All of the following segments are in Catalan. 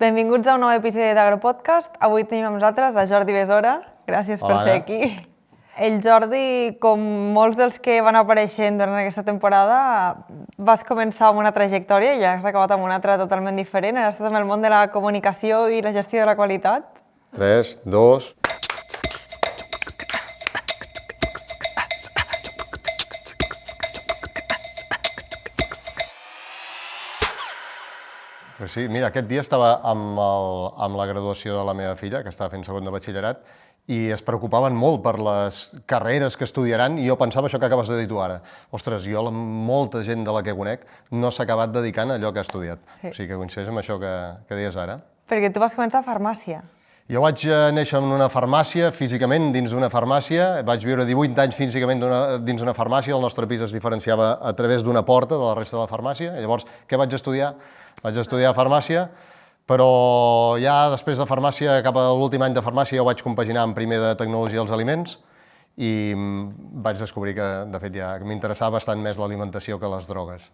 Benvinguts a un nou episodi d'Agropodcast. Avui tenim amb nosaltres a Jordi Besora. Gràcies per ser aquí. El Jordi, com molts dels que van apareixent durant aquesta temporada, vas començar amb una trajectòria i ja has acabat amb una altra totalment diferent. Ara estàs en el món de la comunicació i la gestió de la qualitat. 3, 2... Pues sí, mira, aquest dia estava amb la graduació de la meva filla, que estava fent segon de batxillerat, i es preocupaven molt per les carreres que estudiaran, i jo pensava això que acabes de dir tu ara. Ostres, jo, molta gent de la que conec, no s'ha acabat dedicant a allò que ha estudiat. Sí. O sigui que coincideix amb això que deies ara. Perquè tu vas començar a farmàcia. Jo vaig néixer en una farmàcia, físicament dins d'una farmàcia, vaig viure 18 anys físicament dins d'una farmàcia, el nostre pis es diferenciava a través d'una porta de la resta de la farmàcia, i llavors què vaig estudiar? Vaig estudiar farmàcia, però ja després de farmàcia, cap a l'últim any de farmàcia, jo vaig compaginar en primer de tecnologia dels aliments i vaig descobrir que, de fet, ja m'interessava bastant més l'alimentació que les drogues.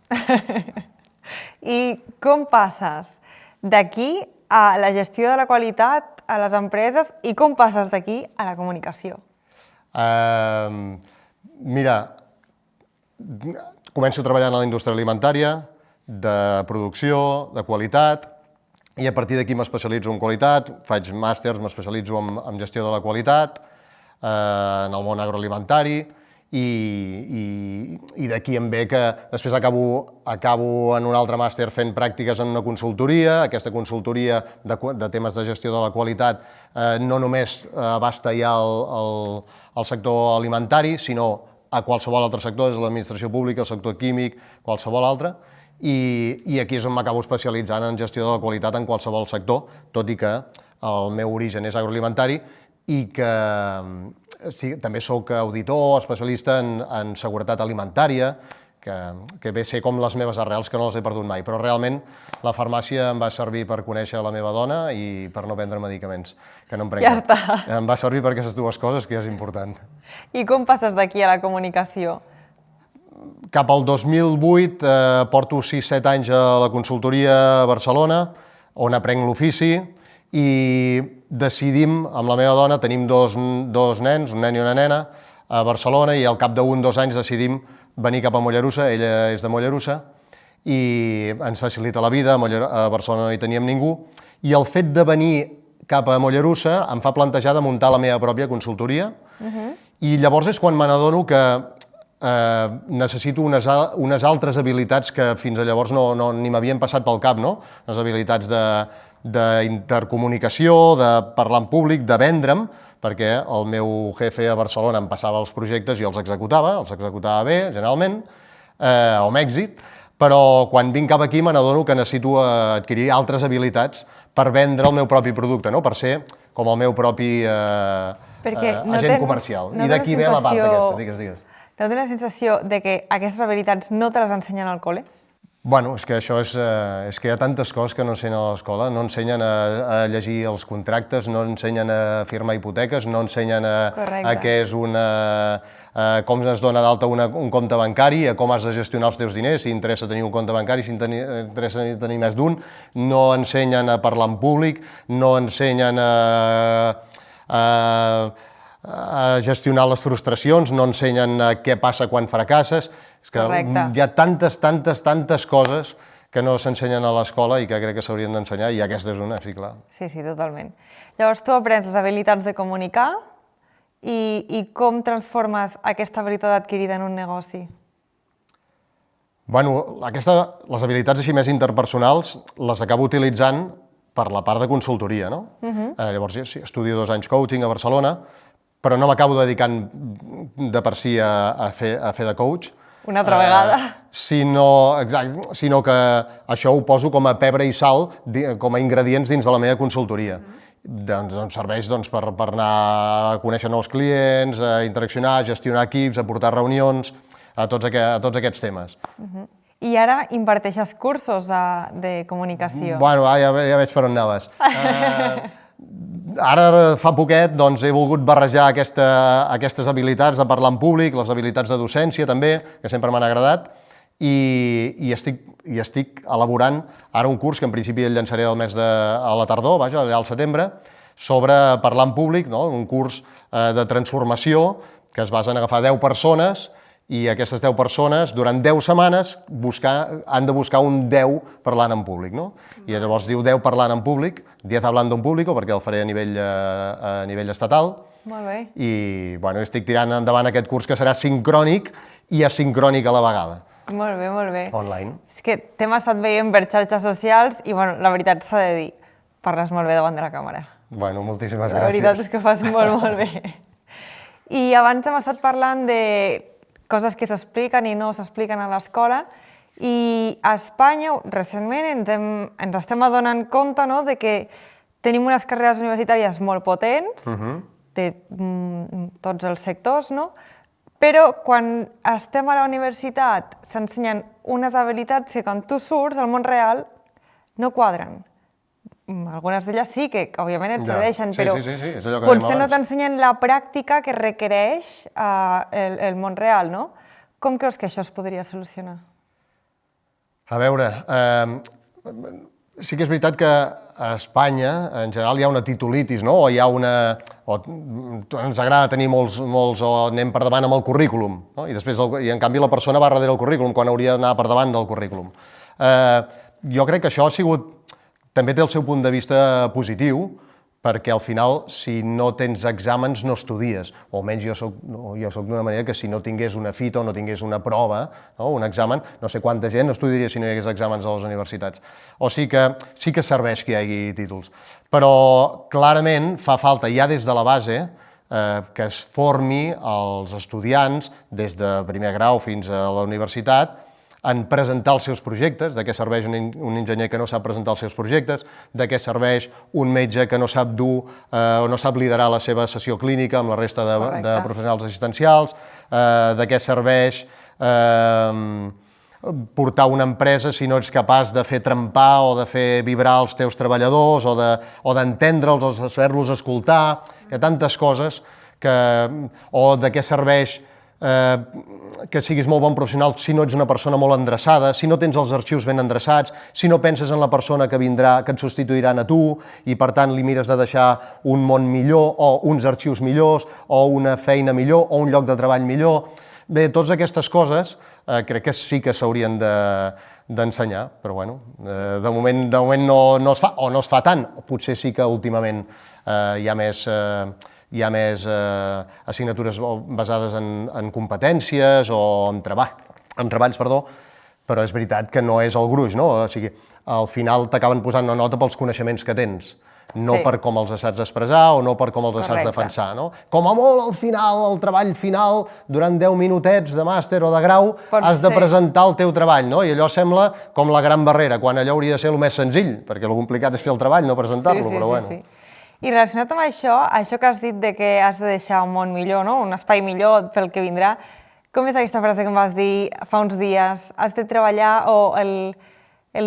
I com passes d'aquí a la gestió de la qualitat, a les empreses, i com passes d'aquí a la comunicació? Mira, començo treballant a la indústria alimentària, de producció, de qualitat, i a partir d'aquí m'especialitzo en qualitat, faig màsters, m'especialitzo en gestió de la qualitat, en el món agroalimentari, i d'aquí em ve que després acabo en un altre màster fent pràctiques en una consultoria. Aquesta consultoria de temes de gestió de la qualitat no només abasta ja el sector alimentari, sinó a qualsevol altre sector, és l'administració pública, el sector químic, qualsevol altre. I aquí és on m'acabo especialitzant en gestió de la qualitat en qualsevol sector, tot i que el meu origen és agroalimentari i que sí, també soc auditor, especialista en seguretat alimentària, que ve a ser com les meves arrels, que no les he perdut mai, però realment la farmàcia em va servir per conèixer la meva dona i per no prendre medicaments, que no em prenc. Ja està. Em va servir per aquestes dues coses, que ja és important. I com passes d'aquí a la comunicació? Cap al 2008 porto 6-7 anys a la consultoria a Barcelona, on aprenc l'ofici, i decidim, amb la meva dona, tenim dos nens, un nen i una nena, a Barcelona, i al cap d'un o 2 anys decidim venir cap a Mollerussa, ella és de Mollerussa, i ens facilita la vida, a Barcelona no hi teníem ningú, i el fet de venir cap a Mollerussa em fa plantejar de muntar la meva pròpia consultoria, i llavors és quan me n'adono que necessito unes altres habilitats que fins a llavors ni m'havien passat pel cap, no? Les habilitats d'intercomunicació, de parlar en públic, de vendre'm, perquè el meu jefe a Barcelona em passava els projectes i els executava bé, generalment, o amb èxit, però quan vinc cap aquí me n'adono que necessito adquirir altres habilitats per vendre el meu propi producte, no? Per ser com el meu propi agent comercial. I d'aquí ve la part aquesta, digues. No tens la sensació de que aquestes habilitats no te les ensenyen al col·le? Bueno, és que això és que hi ha tantes coses que no ensenyen a l'escola. No ensenyen a llegir els contractes, no ensenyen a firmar hipoteques, no ensenyen a què és com es dona d'alta un compte bancari, a com has de gestionar els teus diners, si interessa tenir un compte bancari, si interessa tenir més d'un, no ensenyen a parlar en públic, no ensenyen a gestionar les frustracions, no ensenyen què passa quan fracasses. És que hi ha tantes coses que no s'ensenyen a l'escola i que crec que s'haurien d'ensenyar, i aquesta és una, sí, clar. Sí, totalment. Llavors tu aprens les habilitats de comunicar i com transformes aquesta habilitat adquirida en un negoci? Bueno, les habilitats així més interpersonals les acabo utilitzant per la part de consultoria, no? Llavors sí, estudio 2 anys coaching a Barcelona, però no m'acabo dedicant de per si a fer de coach. Una altra vegada. Sinó que això ho poso com a pebre i sal, com a ingredients dins de la meva consultoria. Doncs em serveix per anar a conèixer nous clients, a interaccionar, a gestionar equips, a portar reunions, a tots aquests temes. I ara imparteixes cursos de comunicació. Bueno, ja veig per on anaves. Ara, fa poquet, he volgut barrejar aquestes habilitats de parlar en públic, les habilitats de docència també, que sempre m'han agradat, i estic elaborant ara un curs que en principi el llançaré a la tardor, vaja, allà al setembre, sobre parlar en públic, no? Un curs de transformació que es basa en agafar 10 persones i aquestes 10 persones, durant 10 setmanes, han de buscar un 10 parlant en públic, no? I llavors diu 10 parlant en públic, 10 hablando en público, perquè el faré a nivell estatal. Molt bé. I bueno, estic tirant endavant aquest curs que serà sincrònic i asincrònic a la vegada. Molt bé, molt bé. Online. És que t'hem estat veient per xarxes socials i bueno, la veritat s'ha de dir, parles molt bé davant de la càmera. Bueno, moltíssimes gràcies. La veritat és que ho fas molt, molt bé. I abans hem estat parlant de coses que s'expliquen i no s'expliquen a l'escola, i a Espanya recentment ens estem adonant compte, no?, de que tenim unes carreres universitàries molt potents, de tots els sectors, no?, però quan estem a la universitat s'ensenyen unes habilitats que quan tu surts al món real no quadren. Algunes d'elles sí, que òbviament et serveixen, però potser no t'ensenyen la pràctica que requereix el món real, no? Com creus que això es podria solucionar? A veure, sí que és veritat que a Espanya, en general, hi ha una titulitis, no? O hi ha ens agrada tenir molts o anem per davant amb el currículum, no? I en canvi la persona va darrere el currículum, quan hauria d'anar per davant del currículum. Jo crec que això també té el seu punt de vista positiu, perquè al final, si no tens exàmens, no estudies. O almenys jo soc d'una manera que si no tingués una fita o no tingués una prova, un examen, no sé quanta gent estudiaria si no hi hagués exàmens a les universitats. O sigui que sí que serveix que hi hagi títols. Però clarament fa falta, ja des de la base, que es formi els estudiants, des de primer grau fins a la universitat, en presentar els seus projectes, de què serveix un enginyer que no sap presentar els seus projectes, de què serveix un metge que no sap dur o no sap liderar la seva sessió clínica amb la resta de professionals assistencials, de què serveix portar una empresa si no ets capaç de fer trempar o de fer vibrar els teus treballadors o d'entendre'ls o de saber-los escoltar. Hi ha tantes coses o de què serveix que siguis molt bon professional si no ets una persona molt endreçada, si no tens els arxius ben endreçats, si no penses en la persona que vindrà, que et substituiran a tu i per tant li mires de deixar un món millor o uns arxius millors o una feina millor o un lloc de treball millor. Bé, totes aquestes coses crec que sí que s'haurien d'ensenyar, però bueno, de moment no es fa o no es fa tant. Potser sí que últimament hi ha més assignatures basades en competències o en treballs, però és veritat que no és el gruix, no? O sigui, al final t'acaben posant una nota pels coneixements que tens, no per com els saps expressar o no per com els saps defensar, no? Com a molt al final, al treball final, durant 10 minutets de màster o de grau, has de presentar el teu treball, no? I allò sembla com la gran barrera, quan allò hauria de ser el més senzill, perquè el complicat és fer el treball, no presentar-lo, però bueno. I relacionat amb això que has dit de que has de deixar un món millor, un espai millor pel que vindrà, com és aquesta frase que em vas dir fa uns dies? Has de treballar, o el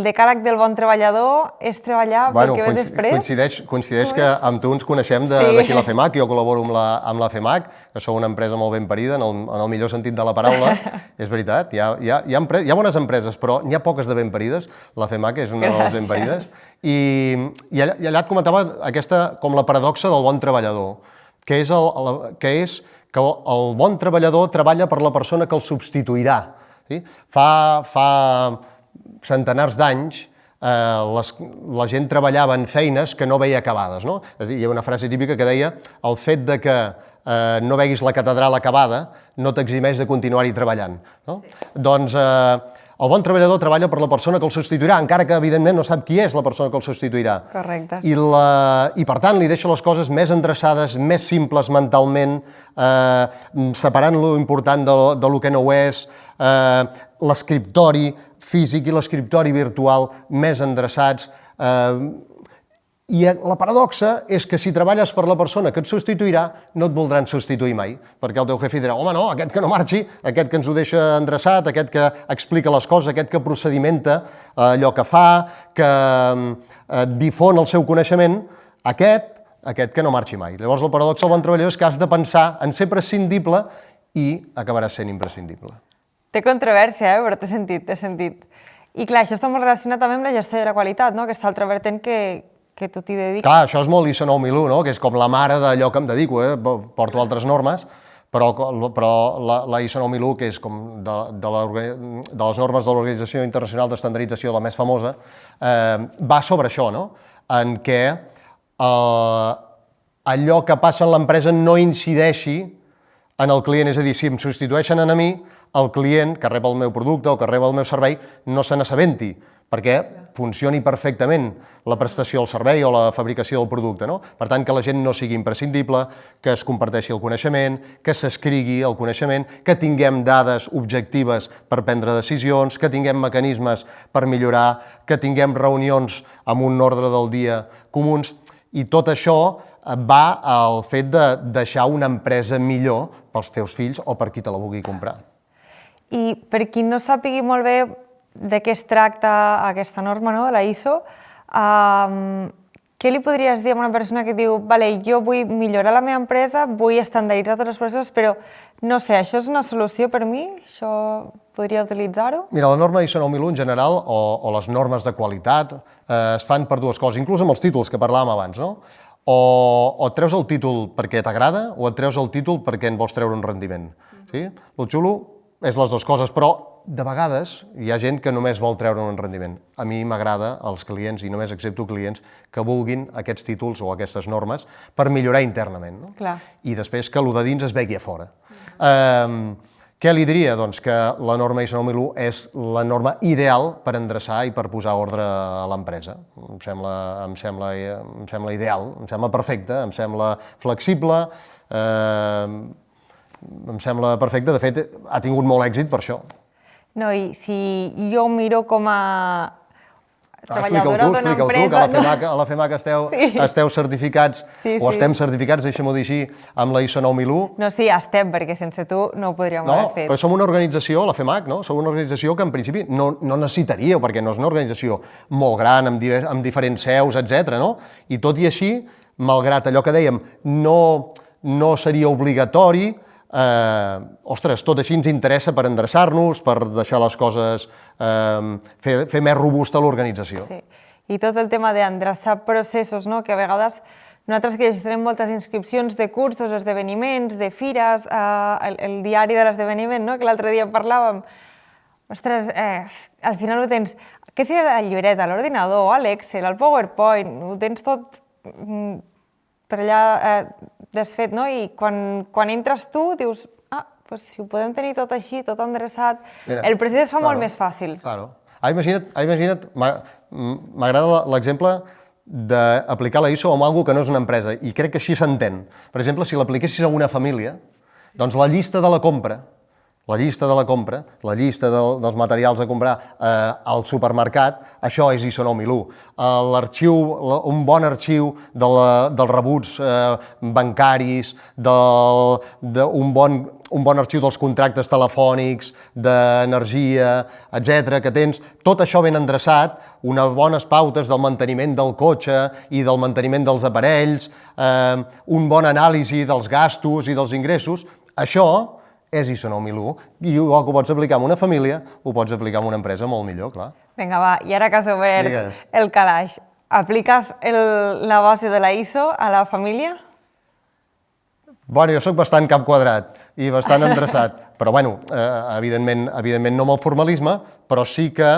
decàleg del bon treballador és treballar pel que ve després? Coincideix que amb tu ens coneixem d'aquí la FEMAC, jo col·laboro amb la FEMAC, que sou una empresa molt ben parida, en el millor sentit de la paraula, és veritat, hi ha bones empreses, però n'hi ha poques de ben parides, la FEMAC és una de les ben parides, i allà et comentava aquesta com la paradoxa del bon treballador, que és que el bon treballador treballa per la persona que el substituirà. Fa centenars d'anys la gent treballava en feines que no veia acabades. És a dir, hi ha una frase típica que deia el fet de que no veguis la catedral acabada no t'eximeix de continuar-hi treballant. Doncs el bon treballador treballa per la persona que el substituirà, encara que evidentment no sap qui és la persona que el substituirà. Correcte. I per tant li deixa les coses més endreçades, més simples mentalment, separant lo important de lo que no ho és, l'escriptori físic i l'escriptori virtual més endreçats. I la paradoxa és que si treballes per la persona que et substituirà, no et voldran substituir mai, perquè el teu jefe dirà, home, no, aquest que no marxi, aquest que ens ho deixa endreçat, aquest que explica les coses, aquest que procedimenta allò que fa, que difon el seu coneixement, aquest que no marxi mai. Llavors la paradoxa del bon treballador és que has de pensar en ser prescindible i acabaràs sent imprescindible. Té controvèrsia, però té sentit, té sentit. I clar, això està molt relacionat també amb la gestió de la qualitat, no? Aquesta altra vertent que tu t'hi dediques. Clar, això és molt ISO 9001, no? Que és com la mare d'allò que em dedico, porto altres normes, però la ISO 9001, que és com de les normes de l'Organització Internacional d'Estandardització, la més famosa, va sobre això, no? En què allò que passa en l'empresa no incideixi en el client, és a dir, si em substitueixen a mi, el client que rep el meu producte o que rep el meu servei no se n'assabenti, perquè funcioni perfectament la prestació del servei o la fabricació del producte, no? Per tant, que la gent no sigui imprescindible, que es comparteixi el coneixement, que s'escrigui el coneixement, que tinguem dades objectives per prendre decisions, que tinguem mecanismes per millorar, que tinguem reunions amb un ordre del dia comuns, i tot això va al fet de deixar una empresa millor pels teus fills o per qui te la vulgui comprar. I per qui no sàpigui molt bé de què es tracta aquesta norma, no?, de la ISO, què li podries dir a una persona que diu vale, jo vull millorar la meva empresa, vull estandarditzar totes les processos, però no sé, això és una solució per mi? Això podria utilitzar-ho? Mira, la norma ISO 9001 en general, o les normes de qualitat, es fan per dues coses, inclús amb els títols que parlàvem abans, no? O et treus el títol perquè t'agrada o et treus el títol perquè en vols treure un rendiment. Sí? El xulo és les dues coses, però de vegades hi ha gent que només vol treure un rendiment. A mi m'agrada als clients, i només accepto clients, que vulguin aquests títols o aquestes normes per millorar internament. No? Clar. I després que el de dins es vegi a fora. Què li diria? Doncs que la norma ISO 9001 és la norma ideal per endreçar i per posar ordre a l'empresa. Em sembla ideal, em sembla perfecte, em sembla flexible, em sembla perfecte. De fet, ha tingut molt èxit per això. No, i si jo miro com a treballadora d'una empresa... Explica-ho tu, que a la FEMAC esteu certificats, o estem certificats, deixem-ho dir així, amb la ISO 9001. No, sí, estem, perquè sense tu no ho podríem haver fet. Però som una organització, la FEMAC, no? Som una organització que en principi no necessitaríeu, perquè no és una organització molt gran, amb diferents seus, etc. No? I tot i així, malgrat allò que dèiem, no seria obligatori, ostres, tot així ens interessa per endreçar-nos, per deixar les coses, fer més robusta l'organització. Sí, i tot el tema d'endreçar processos, no? Que a vegades nosaltres que gestionem moltes inscripcions de cursos, esdeveniments, de fires, el diari de l'esdeveniment, no? Que l'altre dia parlàvem, ostres, al final ho tens, què sigui la llibreta, l'ordinador, l'Excel, el PowerPoint, ho tens tot per allà desfet, no? I quan entres tu dius, doncs si ho podem tenir tot així, tot endreçat, el procés es fa molt més fàcil. Claro. Imagina't, m'agrada l'exemple d'aplicar la ISO amb alguna que no és una empresa, i crec que així s'entén. Per exemple, si l'apliquessis a una família, doncs la llista de la compra, la llista dels materials a comprar al supermercat, això és ISO 9001. Un bon arxiu dels rebuts bancaris, un bon arxiu dels contractes telefònics, d'energia, etc. que tens tot això ben endreçat, unes bones pautes del manteniment del cotxe i del manteniment dels aparells, un bon anàlisi dels gastos i dels ingressos, això és ISO 9001, i igual que ho pots aplicar en una família, ho pots aplicar en una empresa molt millor, clar. Vinga, va, i ara que has obert el calaix, apliques la base de la ISO a la família? Bueno, jo soc bastant cap quadrat i bastant endreçat, però bueno, evidentment no amb el formalisme, però sí que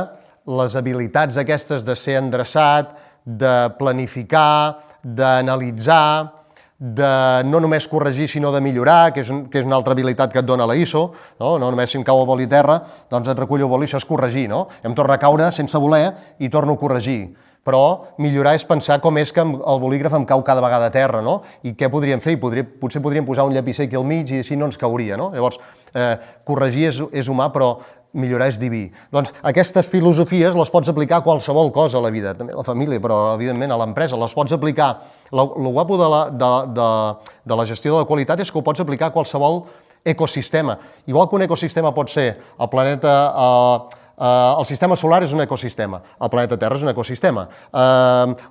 les habilitats aquestes de ser endreçat, de planificar, d'analitzar, de no només corregir, sinó de millorar, que és una altra habilitat que et dona la ISO, no només si em cau el boli a terra, doncs et recullo el boli, això és corregir, no? Em torna a caure sense voler i torno a corregir. Però millorar és pensar com és que el bolígraf em cau cada vegada a terra, no? I què podríem fer? Potser podríem posar un llapisser aquí al mig i així no ens cauria, no? Llavors, corregir és humà, però millorar és diví. Doncs aquestes filosofies les pots aplicar a qualsevol cosa a la vida, també a la família, però evidentment a l'empresa les pots aplicar. El guapo de la gestió de la qualitat és que ho pots aplicar a qualsevol ecosistema. Igual que un ecosistema pot ser el planeta el sistema solar és un ecosistema, el planeta Terra és un ecosistema,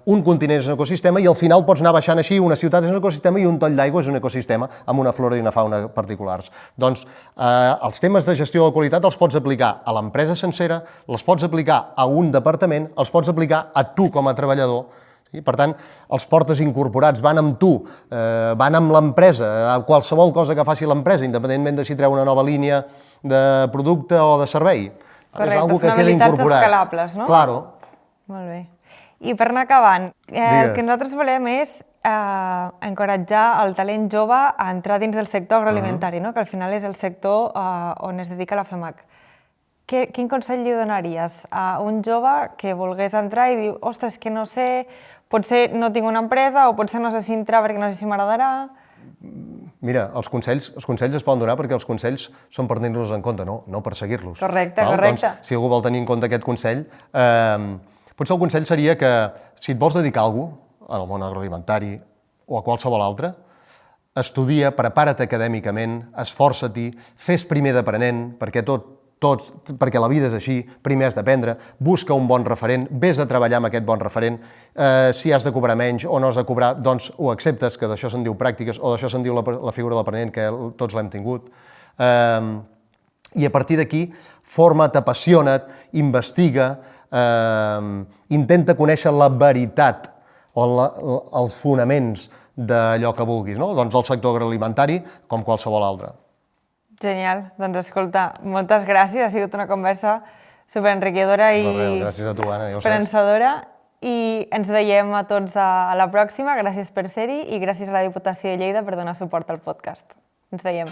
un continent és un ecosistema i al final pots anar baixant així, una ciutat és un ecosistema i un toll d'aigua és un ecosistema amb una flora i una fauna particulars. Doncs els temes de gestió de la qualitat els pots aplicar a l'empresa sencera, els pots aplicar a un departament, els pots aplicar a tu com a treballador. Per tant, els portes incorporats van amb tu, van amb l'empresa, a qualsevol cosa que faci l'empresa, independentment de si treu una nova línia de producte o de servei. Correcte, són habilitats escalables, no? Claro. Molt bé. I per anar acabant, el que nosaltres volem és encoratjar el talent jove a entrar dins del sector agroalimentari, que al final és el sector on es dedica la FEMAC. Quin consell li donaries a un jove que volgués entrar i diu, ostres, que no sé, potser no tinc una empresa o potser no sé si entrar perquè no sé si m'agradarà? Mira, els consells es poden donar perquè els consells són per tenir-los en compte, no per seguir-los. Correcte, correcte. Doncs, si algú vol tenir en compte aquest consell, potser el consell seria que si et vols dedicar a alguna cosa, al món agroalimentari o a qualsevol altre, estudia, prepara't acadèmicament, esforça-t'hi, fes primer d'aprenent, perquè la vida és així, primer has d'aprendre, busca un bon referent, vés a treballar amb aquest bon referent, si has de cobrar menys o no has de cobrar, doncs ho acceptes, que d'això se'n diu pràctiques o d'això se'n diu la figura de l'aprenent, que tots l'hem tingut. I a partir d'aquí, forma't, apassiona't, investiga, intenta conèixer la veritat o els fonaments d'allò que vulguis, no? Doncs el sector agroalimentari, com qualsevol altre. Genial. Doncs escolta, moltes gràcies. Ha sigut una conversa superenriquidora i esperançadora. I ens veiem a tots a la pròxima. Gràcies per ser-hi i gràcies a la Diputació de Lleida per donar suport al podcast. Ens veiem.